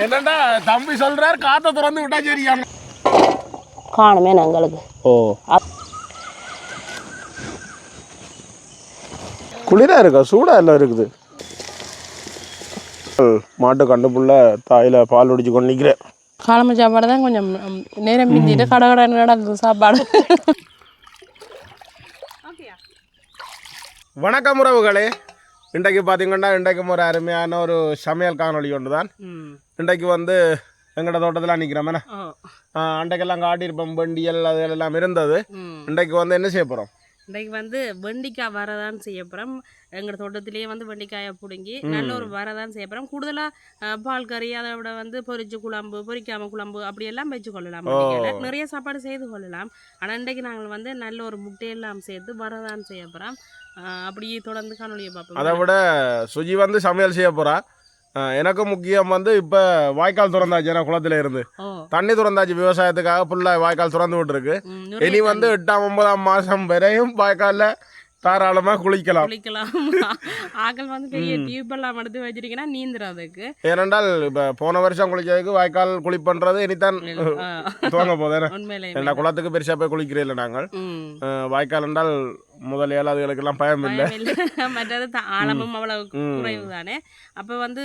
என்னடா தம்பி சொல்றார் காத்த திறந்து விட்டா சரியா காணுமே எங்களுக்கு. ஓ குளிரா இருக்கா சூடா எல்லாம் இருக்குது. மாட்டு கண்டு புள்ள தாயில பால் ஒடிச்சு கொண்டு நிற்கிறேன். காலம்பு சாப்பாடு தான் கொஞ்சம் நேரம் மிஞ்சிட்டு கடை நடக்குது சாப்பாடு. வணக்கம் உறவுகளே, இன்றைக்கு பார்த்தீங்கன்னா இன்றைக்கு ஒரு அருமையான ஒரு சமையல் காணொலி ஒன்று தான். இன்றைக்கு வந்து எங்களோட தோட்டத்தில் நிற்கிறோம். அன்றைக்கெல்லாம் காட்டியிருப்போம் வெண்டியல் அது எல்லாம் இருந்தது. இன்றைக்கு வந்து என்ன செய்ய போகிறோம்? இன்றைக்கு வந்து வெண்டிக்காய் வரதான் செய்ய போகிறோம். எங்கள் தோட்டத்திலேயே வந்து வெண்டிக்காயை பிடுங்கி நல்ல ஒரு வரதான் செய்ய போகிறோம். கூடுதலாக பால் கறி அதை விட வந்து பொரிச்சு குழம்பு பொரிக்காம குழம்பு அப்படியெல்லாம் வச்சு கொள்ளலாம். நிறைய சாப்பாடு செய்து கொள்ளலாம். ஆனால் இன்றைக்கு நாங்கள் வந்து நல்ல ஒரு முட்டையெல்லாம் சேர்த்து வரதான் செய்ய போகிறோம். அப்படியே தொடர்ந்து காணொலியை பார்ப்போம். அதை விட சுஜி வந்து சமையல் செய்ய போகிறா. எனக்கு முக்கியம் வந்து இப்போ வாய்க்கால் திறந்தாச்சு. ஏன்னா குளத்துல இருந்து தண்ணி திறந்தாச்சு விவசாயத்துக்காக ஃபுல்லாக வாய்க்கால் திறந்து விட்டுருக்கு. இனி வந்து 8ஆம் 9ஆம் மாதம் வரையும் வாய்க்காலில் தாராளமாக குளிக்கலாம். ஆக்கள் வந்து பெரிய டியூபெல்லாம் எடுத்து வச்சிருக்கீங்கன்னா நீந்துறதுக்கு. ஏனென்றால் இப்போ போன வருஷம் குளிக்கிறதுக்கு வாய்க்கால் குளி பண்ணுறது இனித்தான் துவங்க போதேன். ஏன்னா குளத்துக்கு பெருசாக போய் குளிக்கிறே இல்லை நாங்கள். வாய்க்கால் என்றால் முதல் ஏழாவதுகளுக்கெல்லாம் பயம் இல்லை. மற்றது ஆழமும் அவ்வளவு குறைவு தானே. அப்போ வந்து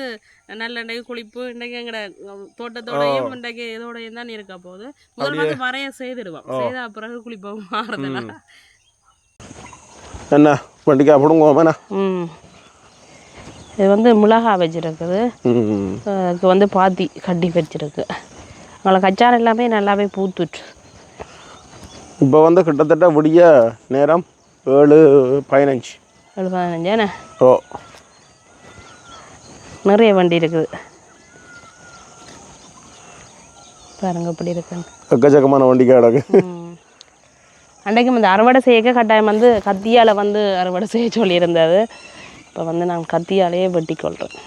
நல்ல இன்றைக்கு குளிப்பு இன்றைக்கு எங்கட தோட்டத்தோடையும் இன்றைக்கு இதோடையும் தான் இருக்க போகுது. முதல் வந்து வரைய செய்திடுவோம். செய்த பிறகு குளிப்போம் மாறுதலாம். என்ன வெண்டிக்காய் பிடுங்குவோம். இது வந்து மிளகா வச்சிருக்குது. அதுக்கு வந்து பாத்தி கட்டி வச்சிருக்கு. அங்கே கச்சாரம் எல்லாமே நல்லாவே பூத்துட்டு. இப்போ வந்து கிட்டத்தட்ட விடிய நேரம் 7:15. 7:15 ஓ நிறைய வண்டி இருக்குது பாருங்க இப்படி இருக்குன்னு. எக்கச்சக்கமான வண்டிக்காய் கிடக்கு. அன்றைக்கும் வந்து அறுவடை செய்ய கட்டாயம் வந்து கத்தியால் வந்து அறுவடை செய்ய சொல்லியிருந்தது. இப்போ வந்து நான் கத்தியாலேயே வெட்டி கொள்கிறேன்.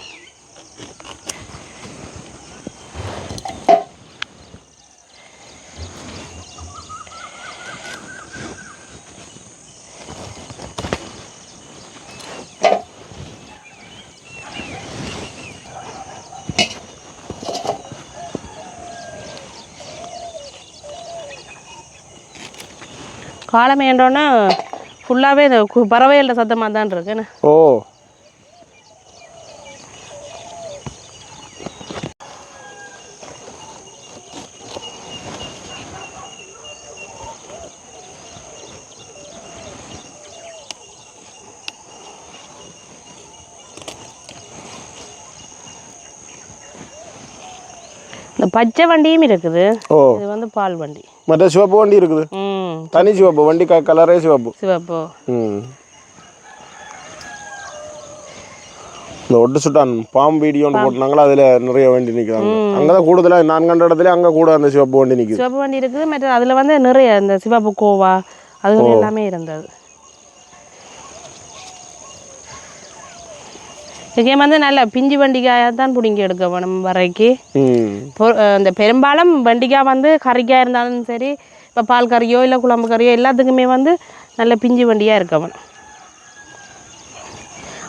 காலமேண்டோன்னா ஃபுல்லாகவே இந்த பறவைகள சத்தமாக தான் இருக்குன்னு. ஓ இந்த பச்சை வண்டியும் இருக்குது. இது வந்து பால் வண்டி. மற்ற சிவப்பு வண்டி இருக்குது. தனி சிவப்பு வண்டி கலரே சிவப்பு. இந்த ஒட்டு சுட்டான் பாம்பு வீடியோன்னு போட்டாங்களா, அதில் நிறைய வண்டி நிற்கிறாங்க. அங்கே தான் கூடுதலாக நான் கண்ட இடத்துல அங்கே கூட அந்த சிவப்பு வண்டி நிற்குது. சிவப்பு வண்டி இருக்குது. மற்ற அதில் வந்து நிறைய இந்த சிவப்பு கோவா அது எல்லாமே இருந்தது. இதுக்கே வந்து நல்ல பிஞ்சு வண்டிக்காயாக தான் பிடிங்கி எடுக்க வேணும் வரைக்கு. இந்த பெரும்பாலும் வண்டிக்காய் வந்து கறிக்காய் இருந்தாலும் சரி, இப்போ பால் கறியோ இல்லை குழம்பு கறியோ எல்லாத்துக்குமே வந்து நல்ல பிஞ்சு வண்டியாக இருக்க வேணும்.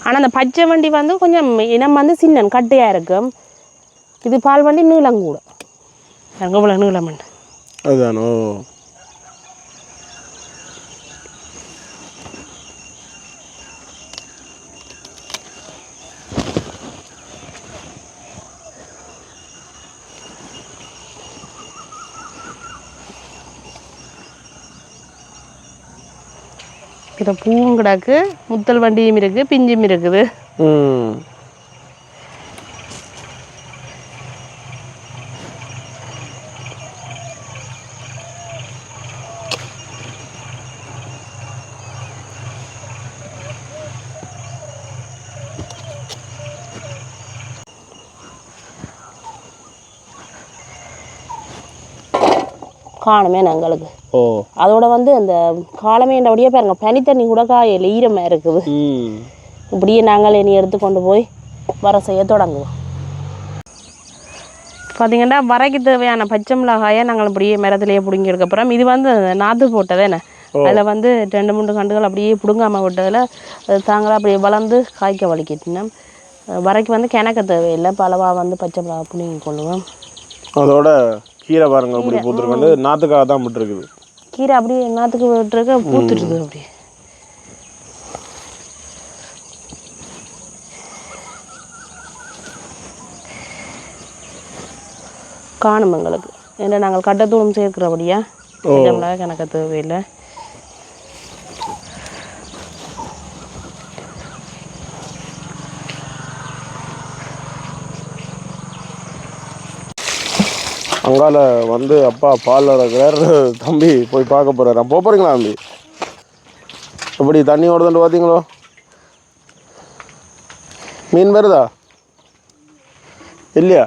ஆனால் அந்த பச்சை வண்டி வந்து கொஞ்சம் இனம் வந்து சின்ன கட்டையாக இருக்கும். இது பால் வண்டி நீளம் கூட. எனக்கு இவ்வளோ நீளம் உண்டு. அதுதானோ இதில் பூவும் கிடக்கு, முத்தல் வண்டியும் இருக்குது, பிஞ்சும் இருக்குது. காணுமே எங்களுக்கு. அதோட வந்து அந்த காலமேண்டபடியே பாருங்க பனி தண்ணி கூட காயில் ஈரமாக இருக்குது. இப்படியே நாங்கள் இனி எடுத்து கொண்டு போய் வர செய்ய தொடங்குவோம். பார்த்தீங்கன்னா வரைக்கு தேவையான பச்சை மிளகாயை நாங்கள் இப்படியே மரத்துலேயே பிடுங்கி எடுக்க போகிறோம். இது வந்து நாற்று போட்டது என்ன, அதில் வந்து 2-3 கண்டுகள் அப்படியே பிடுங்காமல் விட்டதில் அது தாங்களாக அப்படியே வளர்ந்து காய்க்க வலிக்கிட்டோம். வரைக்கும் வந்து கிணக்க தேவையில்லை பலவாக வந்து பச்சை மிளகா புளிங்கி கொள்ளுவோம். அதோட கீரை பாருங்க அப்படி பூத்துருக்கு நாற்றுக்காக தான் விட்டுருக்குது. கீரை அப்படியே நாற்றுக்கு விட்டுருக்க பூத்துட்டுது அப்படி. காணும் எங்களுக்கு ஏன்னா நாங்கள் கட்டத்தூளும் சேர்க்கிறபடியா மிளகா கணக்க தேவையில்லை. அங்கால வந்து அப்பா பால் இருக்கிறார், தம்பி போய் பார்க்க போகிறார். போக போகிறீங்களா தம்பி? எப்படி தண்ணி ஓடுதுன்னு பார்த்தீங்களோ? மீன் வருதா இல்லையா?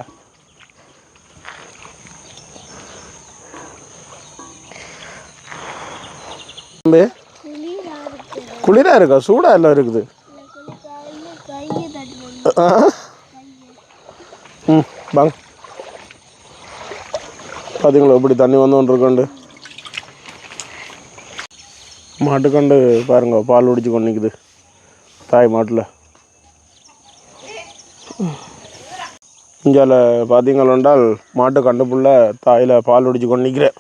தம்பி குளிராக இருக்கா சூடாக எல்லாம் இருக்குது? ம் வாங்க. பார்த்தீங்களா இப்படி தண்ணி வந்து இருக்கண்டு. மாட்டுக்கண்டு பாருங்க பால் குடிச்சு கொண்டு நிற்குது தாய் மாட்டில். இஞ்சால பார்த்தீங்களென்றால் மாட்டு கண்டுப்புள்ள தாயில் பால் குடிச்சு கொண்டு நிற்கிறேன்.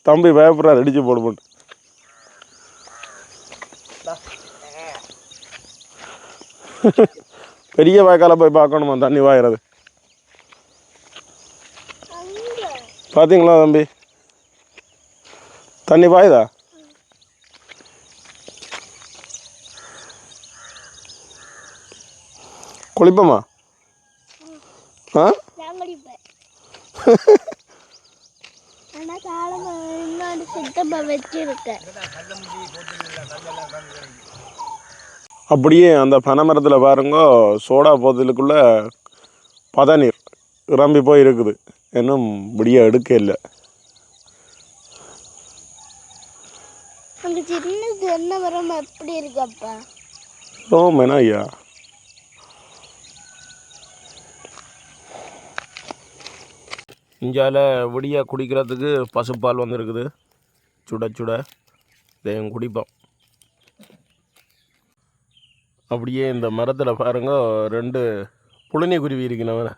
தம்பி பயப்படுறார் அடித்து போட்டு. பெரிய வாய்க்கால போய் பார்க்கணுமா தண்ணி வாயிறது? பார்த்தீங்களா தம்பி தண்ணி பாயுதா? குளிப்போமா? ஆ அப்படியே அந்த பனைமரத்தில் பாருங்க சோடா போத்தலுக்குள்ள பதநீர் நிரம்பி போய் இருக்குது. இன்னும் முடிய எடுக்க இல்லை. ஓமேனா ஐயா இஞ்சால விடிய குடிக்கிறதுக்கு பசுப்பால் வந்துருக்குது. சுட சுட இதையும் குடிப்போம். அப்படியே இந்த மரத்தில் பாருங்க 2 புழுனி குருவி இருக்குனவன.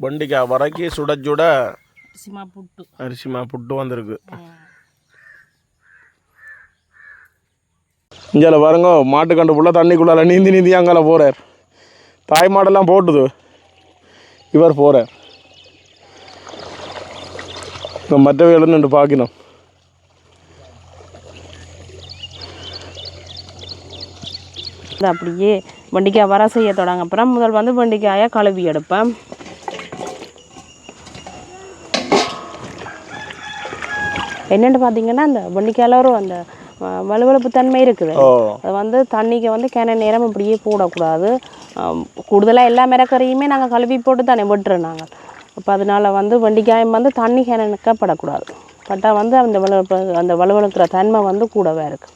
வண்டிக்காய் வரைக்கி சுட சுட அரிசிமா புட்டு வந்திருக்கு. இஞ்சால பாருங்க மாட்டுக்கண்டு புள்ள தண்ணிக்குள்ளால நீந்தி நீந்தி அங்கால போகிறார். தாய் மாடெல்லாம் போட்டுது, இவர் போகிறார். மற்றவைகளும் நின்று பார்க்கணும். அப்படியே வெண்டிக்காய் வர செய்ய தொடங்க அப்புறம் முதல் வந்து வெண்டிக்காயை கழுவி எடுப்பேன். என்னென்னு பார்த்தீங்கன்னா அந்த வெண்டிக்காயில் ஒரு அந்த வலுவழுப்பு தன்மை இருக்குது. அது வந்து தண்ணிக்கு வந்து கிண நேரம் இப்படியே போடக்கூடாது. கூடுதலாக எல்லா மிரக்கறியுமே நாங்கள் கழுவி போட்டு தானே வெட்டுறோம் நாங்கள். அப்போ அதனால் வந்து வெண்டிக்காயம் வந்து தண்ணி கிணக்கப்படக்கூடாது. பட்டால் வந்து அந்த வலுவழுக்கிற தன்மை வந்து கூடவே இருக்குது.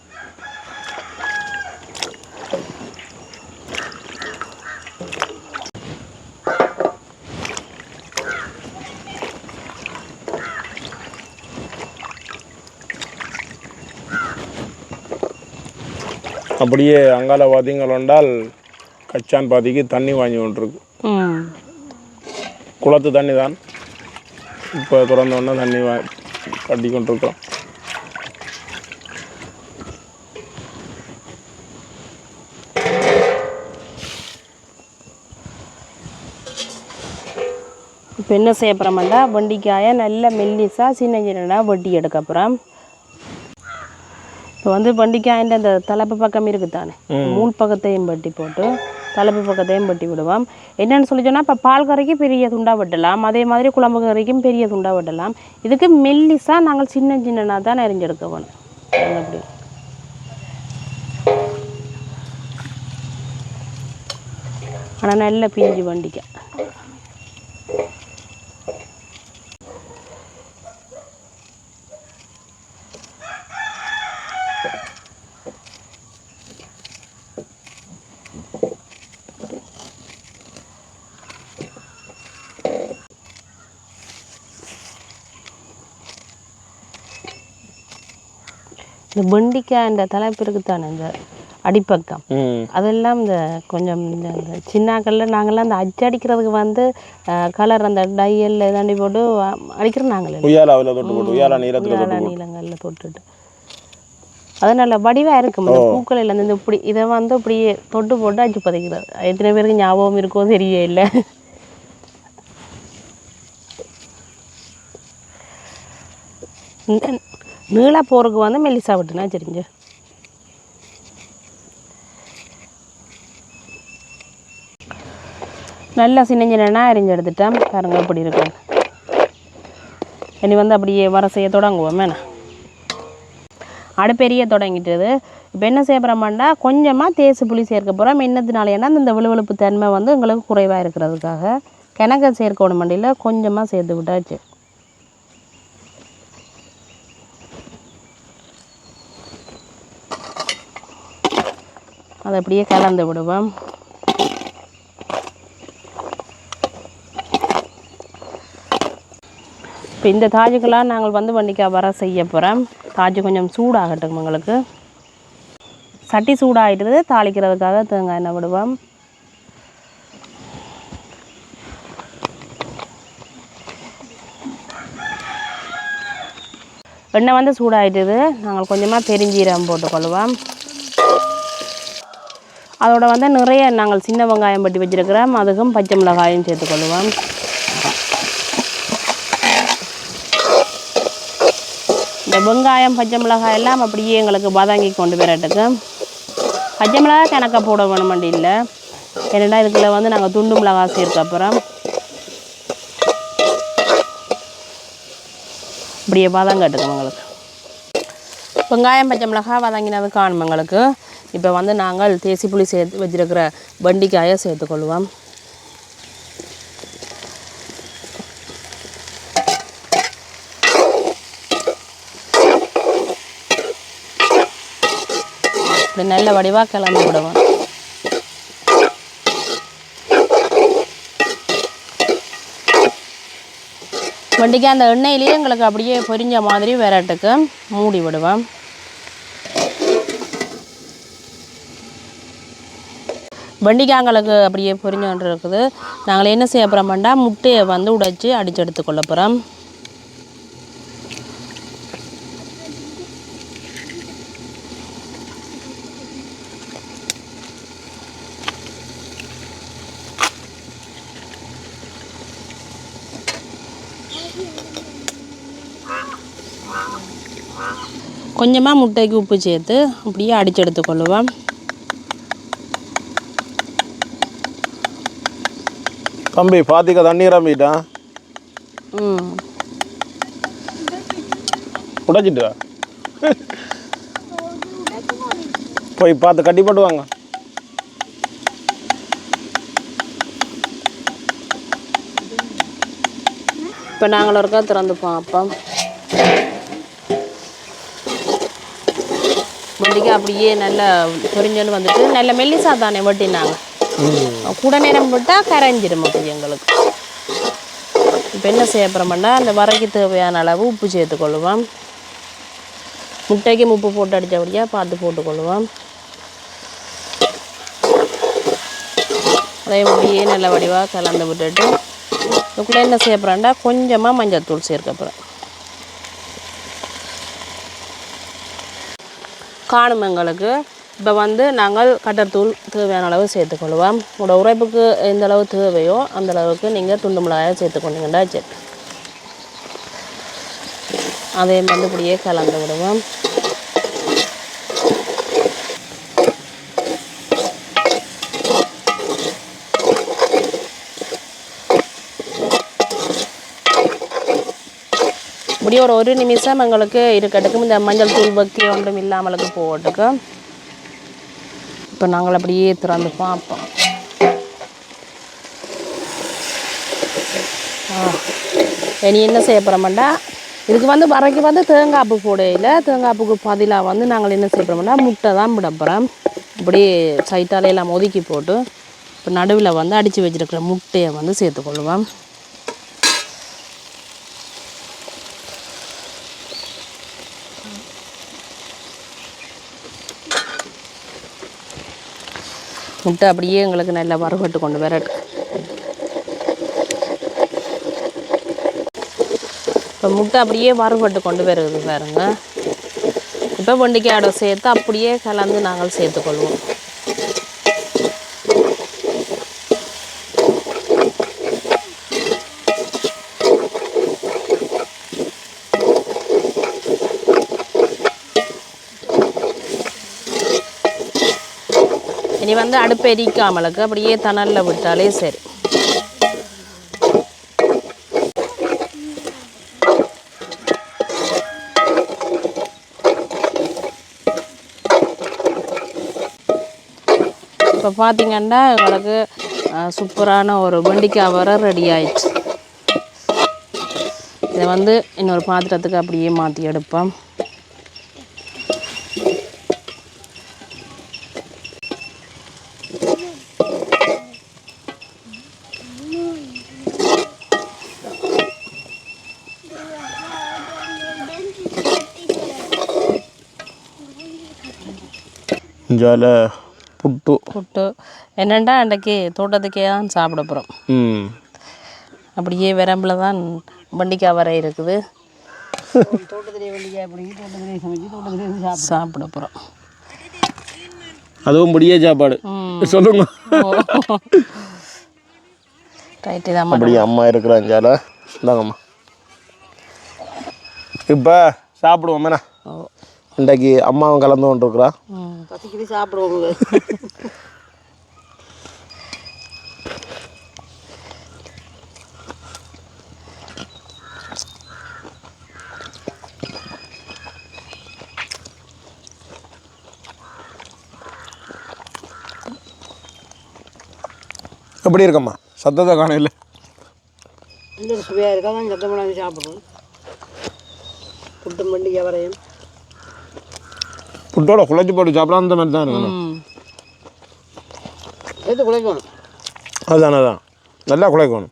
அப்படியே அங்கால பார்த்தீங்களென்றால் கச்சான் பாதிக்கு தண்ணி வாங்கி கொண்டிருக்கு. குளத்து தண்ணி தான் இப்போ திறந்தோன்னா தண்ணி கட்டி கொண்டிருக்கிறோம். இப்போ என்ன செய்ய போகிறோம்னா வெண்டிக்காயை நல்ல மெல்லிசாக சின்ன சின்னதாக வெட்டி எடுக்க போகிறோம். இப்போ வந்து வெண்டிக்காயின் அந்த தலைப்பு பக்கம் இருக்குது தானே, 3 பக்கத்தையும் வெட்டி போட்டு தலைப்பு பக்கத்தையும் வெட்டி விடுவோம். என்னென்னு சொல்லி சொன்னால் இப்போ பால் கறிக்கு பெரிய துண்டாக வெட்டலாம், அதே மாதிரி குழம்பு கறிக்கும் பெரிய துண்டாக வெட்டலாம். இதுக்கு மெல்லிசாக நாங்கள் சின்ன சின்னதாக தான் அரிஞ்செடுக்க வேணும். அப்படி ஆனால் நல்ல பிஞ்சு வெண்டிக்காய். இந்த வெண்டிக்காய் இந்த தலைப்பு இருக்குத்தானே இந்த அடிப்பக்கம் அதெல்லாம் இந்த கொஞ்சம் இந்த சின்னாக்கள்ல நாங்கள்லாம் அந்த அச்சடிக்கிறதுக்கு வந்து கலர் அந்த டையல் தாண்டி போட்டு அடிக்கிறோம் நாங்கள் நீளங்களில் தொட்டுட்டு அது நல்ல வடிவாக இருக்கும் இந்த பூக்கள் இல்லை இந்த இப்படி இதை வந்து இப்படி தொட்டு போட்டு அடிச்சு பதைக்கிறது எத்தனை பேருக்கு ஞாபகம் இருக்கோ தெரியவே இல்லை நீளா போருக்கு வந்து மெல்லிசா விட்டுனா சரிஞ்சு நல்லா சின்ன அரிஞ்சு எடுத்துட்டேன் பாருங்க எப்படி இருக்கு இனி வந்து அப்படியே வர செய்ய தொடங்குவோம் வேணா அடுப்பெரிய தொடங்கிட்டது இப்போ என்ன செய்ய போகிறோம்னா கொஞ்சமாக தேசு புளி சேர்க்க போகிறோம் என்னத்தினாலேன்னா இந்த விழுவிழுப்பு தன்மை வந்து எங்களுக்கு குறைவாக இருக்கிறதுக்காக கிணக்க சேர்க்கணும் மண்டியில் கொஞ்சமாக சேர்த்து விட்டாச்சு அதை அப்படியே கலந்து விடுவோம் இப்போ இந்த தாஜுக்கெல்லாம் நாங்கள் வந்து வெண்டிக்காய் வர செய்ய போகிறோம் தாஜு கொஞ்சம் சூடாகட்டும் எங்களுக்கு சட்டி சூடாகிடுது தாளிக்கிறதுக்காக தேங்காய் எண்ணெய் விடுவோம் எண்ணெய் வந்து சூடாகிடுது நாங்கள் கொஞ்சமாக பெருஞ்சீரகம் போட்டுக்கொள்வோம் அதோட வந்து நிறைய நாங்கள் சின்ன வெங்காயம் பட்டி வச்சுருக்கிறோம் அதுக்கும் பச்சை மிளகாயும் சேர்த்துக்கொள்வோம் இந்த வெங்காயம் பச்சை மிளகாய் எல்லாம் அப்படியே எங்களுக்கு வதங்கி கொண்டு வரட்டுக்கு பச்சை மிளகாய் கணக்காக போட வேணும் வண்டி இல்லை ஏன்னா இதுக்குள்ள வந்து நாங்கள் துண்டு மிளகாய் சேர்க்க அப்புறம் இப்படியே வதங்கட்டுங்க எங்களுக்கு வெங்காயம் பச்சை மிளகாய் வதங்கினது காணும் எங்களுக்கு இப்போ வந்து நாங்கள் தேசி புளி சேர்த்து வச்சுருக்கிற வெண்டிக்காயை சேர்த்துக்கொள்வோம் இப்படி நல்ல வடிவாக கிளம்பி விடுவோம் வெண்டிக்காய் அந்த எண்ணெயிலேயே எங்களுக்கு அப்படியே பொரிஞ்ச மாதிரி விரட்டுக்கு மூடி விடுவோம் வெண்டிக்காய்களுக்கு அப்படியே பொரிஞ்சு இருக்குது நாங்கள் என்ன செய்ய போகிறோம்னா முட்டையை வந்து உடைச்சி அடித்து எடுத்துக்கொள்ள போகிறோம் கொஞ்சமாக முட்டைக்கு உப்பு சேர்த்து அப்படியே அடித்து எடுத்துக்கொள்ளுவோம் தம்பி பாத்திக்க தண்ணி ரம்பிட்டான் உடைச்சிட்டு போய் பார்த்து கட்டி போட்டு வாங்க இப்போ நாங்கள் ஒருக்கா திறந்துப்போம் அப்போ வெண்டிக்காய் அப்படியே நல்லா பொரிஞ்சோன்னு வந்துட்டு நல்ல மெல்லிசா தானே வெட்டினாங்க கூட நேரம் விட்டால் கரைஞ்சிடும் அப்படி எங்களுக்கு இப்போ என்ன செய்ய போகிறோம்னா அந்த வரைக்கு தேவையான அளவு உப்பு சேர்த்துக்கொள்ளுவோம் முட்டைக்கு உப்பு போட்டு அடித்தபடியாக பார்த்து போட்டுக்கொள்ளுவோம் அதே அப்படியே நல்ல வடிவாக கலந்து விட்டுட்டு இதுக்குள்ளே என்ன செய்ய போகிறோம்னா கொஞ்சமாக மஞ்சள் தூள் சேர்க்க போகிறோம் காணும் எங்களுக்கு இப்போ வந்து நாங்கள் கட்டர்தூள் தேவையான அளவு சேர்த்துக்கொள்வோம் உங்களோட உரைப்புக்கு எந்த அளவு தேவையோ அந்த அளவுக்கு நீங்கள் துண்டு மிளகாயை சேர்த்துக்கொண்டீங்கன்னா சரி அதே வந்து இப்படியே கலந்து விடுவோம் இப்படி ஒரு நிமிஷம் எங்களுக்கு இருக்கட்டுக்கும் இந்த மஞ்சள் தூள் பக்கி ஒன்றும் இல்லாமலுக்கு போட்டுக்கு இப்போ நாங்கள் அப்படியே திறந்து பார்ப்போம் இனி என்ன செய்ய போகிறோம்னா இதுக்கு வந்து வரைக்கு வந்து தேங்காய்ப்பு போடையில் தேங்காய்ப்புக்கு பதிலாக வந்து நாங்கள் என்ன செய்ய போகிறோம்னா முட்டை தான் விட போகிறோம் இப்படி சைட்டாலையெல்லாம் ஒதுக்கி போட்டு இப்போ நடுவில் வந்து அடித்து வச்சுருக்கிற முட்டையை வந்து சேர்த்துக்கொள்ளுவோம் முட்டை அப்படியே எங்களுக்கு நல்லா வறுபட்டு கொண்டு வரட்டு. இப்போ முட்டை அப்படியே வறுபட்டு கொண்டு வருது பாருங்க. இப்போ வெண்டைக்காயோட சேர்த்து அப்படியே கலந்து நாங்கள் சேர்த்துக்கொள்வோம். இனி வந்து அடுப்பு எரிக்காமலுக்கு அப்படியே தணலில் விட்டாலே சரி. இப்போ பார்த்தீங்கன்னா எங்களுக்கு சூப்பரான ஒரு வெண்டைக்காய் வர ரெடி ஆயிடுச்சு. இதை வந்து இன்னொரு பாத்திரத்துக்கு அப்படியே மாற்றி எடுப்போம். ஜால புட்டு புட்டு என்னென்னா அன்றைக்கி தோட்டத்துக்கே தான் சாப்பிட போகிறோம். அப்படியே விரம்பில் தான் வெண்டைக்காய் வர இருக்குது. சாப்பிட போகிறோம். அதுவும் முடிய சாப்பாடு சொல்லுங்க. ரைட்டு தான் அப்படியே அம்மா இருக்கிறாங்க ஜால இந்தாங்கம்மா. இப்போ சாப்பிடுவோம் மேனா. இன்றைக்கு அம்மாவும் கலந்து கொண்டு இருக்கிறா. பசிக்குது சாப்பிடுவோங்க. எப்படி இருக்கம்மா? சத்தத்தை காண இல்லை. இல்லை சுவையாக இருக்கா தான் சத்தம் பண்ணாங்க சாப்பிடுவோம். புட்டும் வெண்டைக்காய் வரையும் புட்டோட குழச்சி போட்டு சாப்பிடலாம். அந்த மாதிரி தான் இருக்கணும். சேர்த்து குழைக்கணும். அதுதான் அதுதான் நல்லா குழைக்கணும்.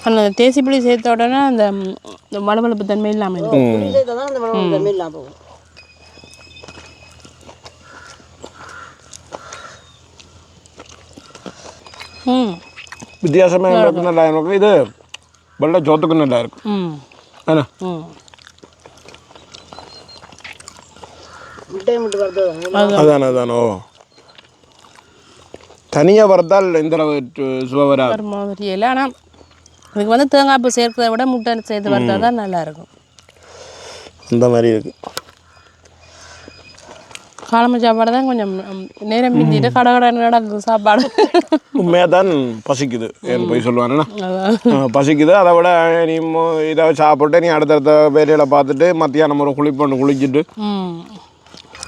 அந்த தேசிப்புளி சேர்த்த உடனே அந்த மளமளப்பு தன்மை இல்லாமல் இருக்கும். புளி சேர்த்தா தான் அந்த மனம் தன்மை இல்லாமல் போகும். வித்தியாசமாக எனக்கு நல்லா இருக்கும். இது வெள்ளை சோத்துக்கு நல்லா இருக்கும். அண்ணா முட்டையை மட்டும் வறுத்தது அதானே அதானோ. தனியாக வறுத்தால் இந்த சுவை வராது மாதிரி இல்லை. ஆனால் இதுக்கு வந்து தேங்காய் பூ சேர்க்கிறத விட முட்டை சேர்த்து வறுத்தா தான் நல்லாயிருக்கும். இந்த மாதிரி இருக்கு. காலம்பு சாப்பாடு தான் கொஞ்சம் நேரம் மிஞ்சிட்டு கடை கடை நடக்குது சாப்பாடு. உண்மையாக தான் பசிக்குது. ஏன்னு போய் சொல்லுவானேண்ணா பசிக்குது. அதை விட நீ இதை சாப்பிட்டு நீ அடுத்தடுத்த வேலையில் பார்த்துட்டு மத்தியானம் ஒரு குளிச்சுட்டு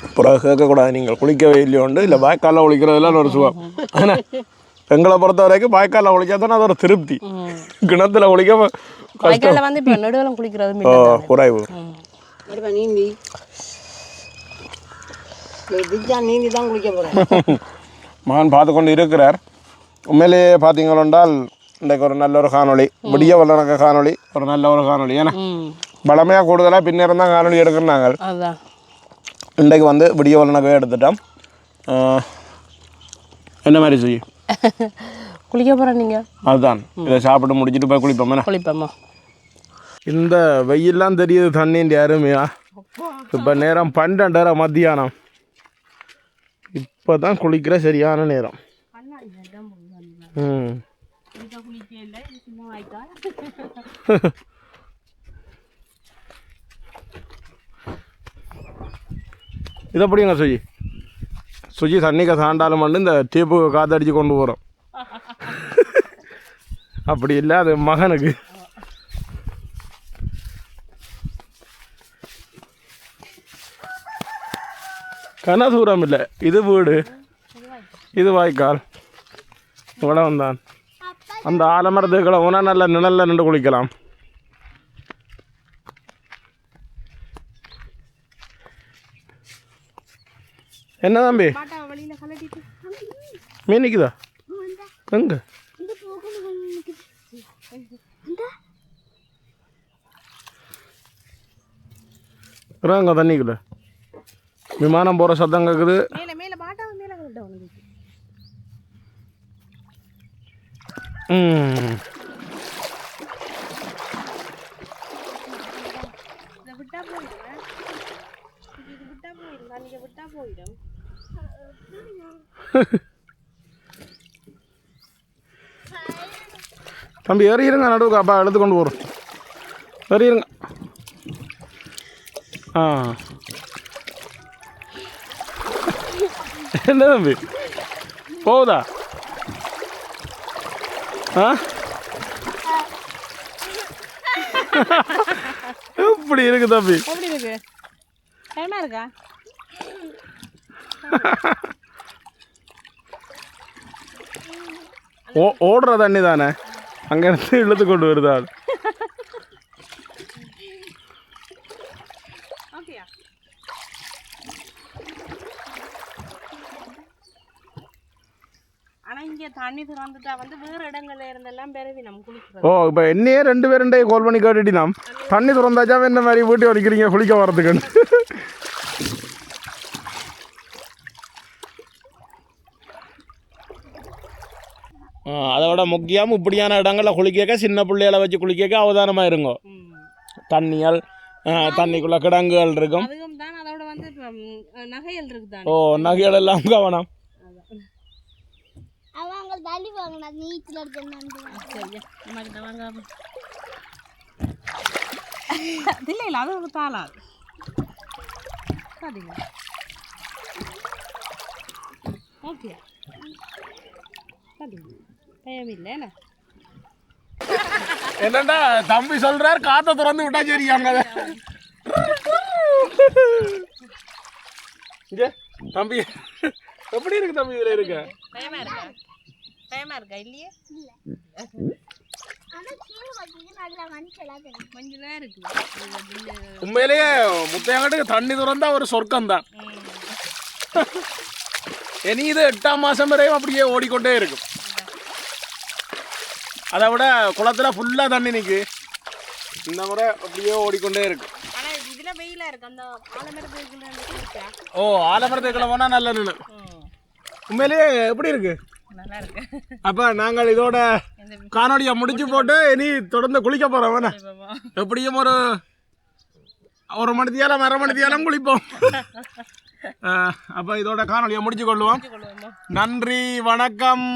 அப்புறம் கேட்கக்கூடாது நீங்கள் குளிக்கவே இல்லையோண்டு. இல்லை வாய்க்காலில் குளிக்கிறதுலாம் ஒரு சுகம். ஆனால் எங்களை பொறுத்த வரைக்கும் வாய்க்காலில் குளிச்சா தானே அது ஒரு திருப்தி. கிணத்துல குளிக்க வாய்க்காலில் வந்து இப்போ நடுவில் குளிக்கிறது குறைவு. நீந்தி நீந்தி தான் குளிக்க போகிறேன். மகன் பார்த்து கொண்டு இருக்கிறார். உண்மையிலேயே பார்த்தீங்களென்றால் இன்றைக்கு ஒரு நல்ல ஒரு காணொளி, விடிய வல்லனக்க காணொளி, ஒரு நல்ல ஒரு காணொளி. ஏன்னா பழமையாக கூடுதலாக பின்னேரம் தான் காணொளி எடுக்கிறாங்க. இன்றைக்கு வந்து விடிய வல்லனக்கவே எடுத்துட்டோம். என்ன மாதிரி செய்யும் குளிக்க போகிறேன் நீங்கள்? அதுதான் இதை சாப்பிட்டு முடிச்சுட்டு போய் குளிப்போம்மா. இந்த வெயில்லாம் தெரியுது தண்ணின்ற யாருமையா. இப்போ நேரம் 12:30 மத்தியானம். இப்போ தான் குளிக்கிற சரியான நேரம். இது எப்படிங்க சுஜி தண்ணிக்க சாண்டாலும் மட்டும் இந்த டீப்பு காத்தடிச்சு கொண்டு போகிறோம். அப்படி இல்லை, அது மகனுக்கு. கனதூரம் இல்லை, இது வீடு, இது வாய்க்கால். இவ்வளவு தான். அந்த ஆலமரத்துக்களை ஊனா நல்ல நிழல்ல நின்று குளிக்கலாம். என்ன தம்பி மீன் நிற்குதா? எங்க தண்ணிக்குள்ள விமானம் போகிற சத்தம் கேட்குது. மேலே மேலே பாட்டாவை மேலே கொண்டு வந்து இதை விட்டா போயிடுவேன். இது விட்டா போயிடும். நான் இதை விட்டா போயிடும். தம்பி ஏறிடுங்க, நடுவுக்கு அப்பா எடுத்து கொண்டு போகிறோம். ஏறிடுங்க. ஆ என்ன தம்பி போகுதா? ஆ எப்படி இருக்கு தம்பி? எப்படி இருக்கு? பயமா இருக்கா? ஓடுற தண்ணி தானே, அங்கேருந்து இழுத்து கொண்டு வருதா? ஆனா இங்க தண்ணி திறந்துட்டா வந்து வேற இடங்கள்ல இருந்தெல்லாம் பிறவி நம்ம குளிக்கிறது. ஓ இப்போ என்னையே 2 பேருண்டே கால் பண்ணி கேட்டுட்டினாம், தண்ணி திறந்தாச்சா என்ன மாதிரி வீட்டு வலிக்கிறீங்க குளிக்க வரதுக்குன்னு. அதோட முக்கியம் இப்படியான இடங்களில் குளிக்க சின்ன பிள்ளைகளை வச்சு குளிக்க அவதானமாக இருங்கோ. தண்ணிகள் தண்ணிக்குள்ள கிடங்குகள் இருக்கும். அதுவும் தான் அதோட வந்து நகைகள் இருக்குதான். ஓ நகைகள் எல்லாம் கவனம். அவங்க தள்ளி வாங்கினா நீச்சல் அடிச்சு சரியா அம்மா கிட்ட வாங்க. இல்லை இல்லை அது ஒரு தாளாது. சரிங்க ஓகே சரிங்க பயம் இல்லை என்ன என்னண்டா தம்பி சொல்றாரு, காத்த திறந்து விட்டா சரியாங்க. தம்பி எப்படி இருக்கு தம்பி? இதுல இருக்கு பயமா இருக்கா? பயமா இருக்கா? இல்லையே கொஞ்சம் இருக்கு. உண்மையிலேயே முத்தையங்காட்டுக்கு தண்ணி திறந்தா ஒரு சொர்க்கம் தான். இனி இது 8ஆம் மாசம் வரையும் அப்படியே ஓடிக்கொண்டே இருக்கும். அதை விட குளத்துல ஃபுல்லா தண்ணி நிற்கு. இந்த முறை அப்படியே ஓடிக்கொண்டே இருக்கு. ஆனா இதுல வெயிலா இருக்கு. அந்த ஆலமரத்துக்குள்ள ஓ ஆலமரத்துக்குள்ள போனா நல்ல நின்று. உண்மையிலேயே எப்படி இருக்கு? நல்லா இருக்கு. அப்ப நாங்கள் இதோட காணொலியை முடிச்சு போட்டு இனி தொடர்ந்து குளிக்க போறோம். எப்படியும் ஒரு மணித்தியாலம் 1/2 மணித்தியாலம் குளிப்போம். அப்ப இதோட காணொலியை முடிச்சு கொள்வோம். நன்றி, வணக்கம்.